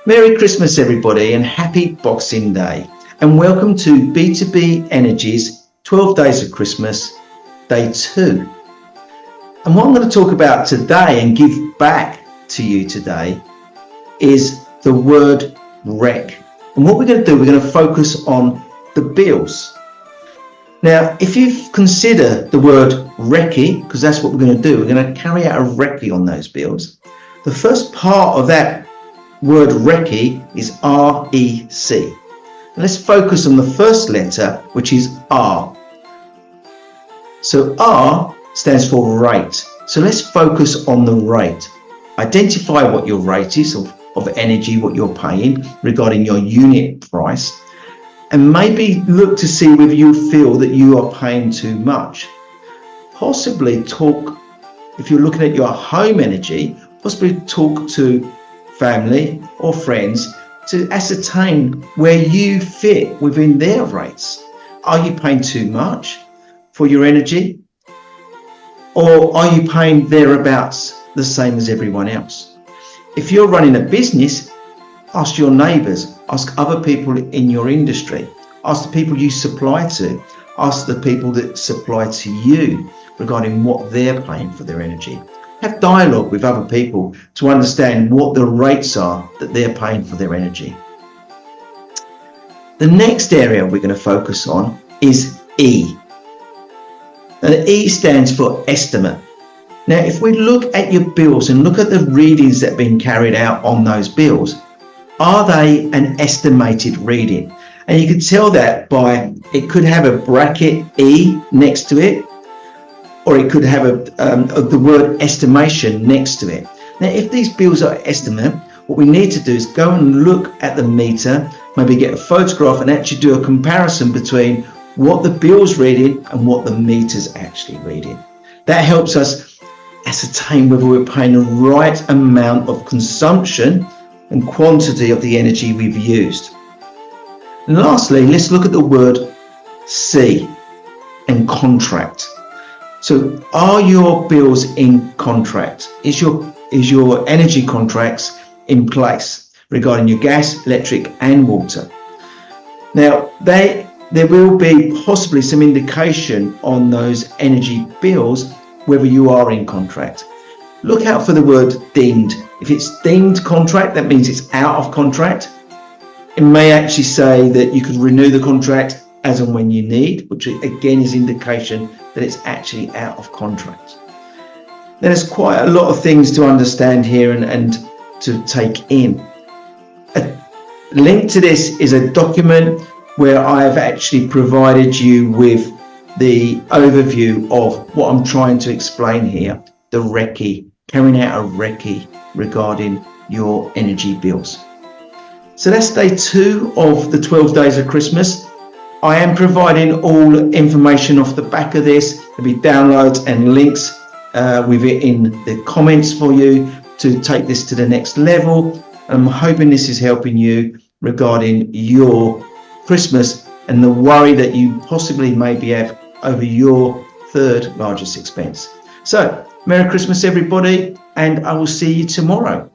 Merry Christmas, everybody, and happy Boxing Day. And welcome to B2B Energy's 12 Days of Christmas, Day 2. And what I'm going to talk about today and give back to you today is the word rec. And what we're going to do, we're going to focus on the bills. Now, if you consider the word recce, because that's what we're going to do, we're going to carry out a recce on those bills. The first part of that word recce is R-E-C. Let's focus on the first letter, which is R. So R stands for rate. So let's focus on the rate. Identify what your rate is of energy, what you're paying regarding your unit price, and maybe look to see whether you feel that you are paying too much. Possibly talk, if you're looking at your home energy, possibly talk to family or friends to ascertain where you fit within their rates. Are you paying too much for your energy? Or are you paying thereabouts the same as everyone else? If you're running a business, ask your neighbours, ask other people in your industry, ask the people you supply to, ask the people that supply to you regarding what they're paying for their energy. Have dialogue with other people to understand what the rates are that they're paying for their energy. The next area we're going to focus on is E. And E stands for estimate. Now, if we look at your bills and look at the readings that have been carried out on those bills, are they an estimated reading? And you can tell that by, it could have a bracket E next to it, or it could have the word estimation next to it. Now, if these bills are estimate, what we need to do is go and look at the meter, maybe get a photograph and actually do a comparison between what the bill's reading and what the meter's actually reading. That helps us ascertain whether we're paying the right amount of consumption and quantity of the energy we've used. And lastly, let's look at the word C and contract. So are your bills in contract? Is your energy contracts in place regarding your gas, electric and water? Now, there will be possibly some indication on those energy bills whether you are in contract. Look out for the word deemed. If it's deemed contract, that means it's out of contract. It may actually say that you could renew the contract as and when you need, which again is indication that it's actually out of contract. There's quite a lot of things to understand here and to take in. A link to this is a document where I have actually provided you with the overview of what I'm trying to explain here, the recce, carrying out a recce regarding your energy bills. So that's day 2 of the 12 days of Christmas. I am providing all information off the back of this. There'll be downloads and links with it in the comments for you to take this to the next level. I'm hoping this is helping you regarding your Christmas and the worry that you possibly maybe have over your third largest expense. So, Merry Christmas everybody, and I will see you tomorrow.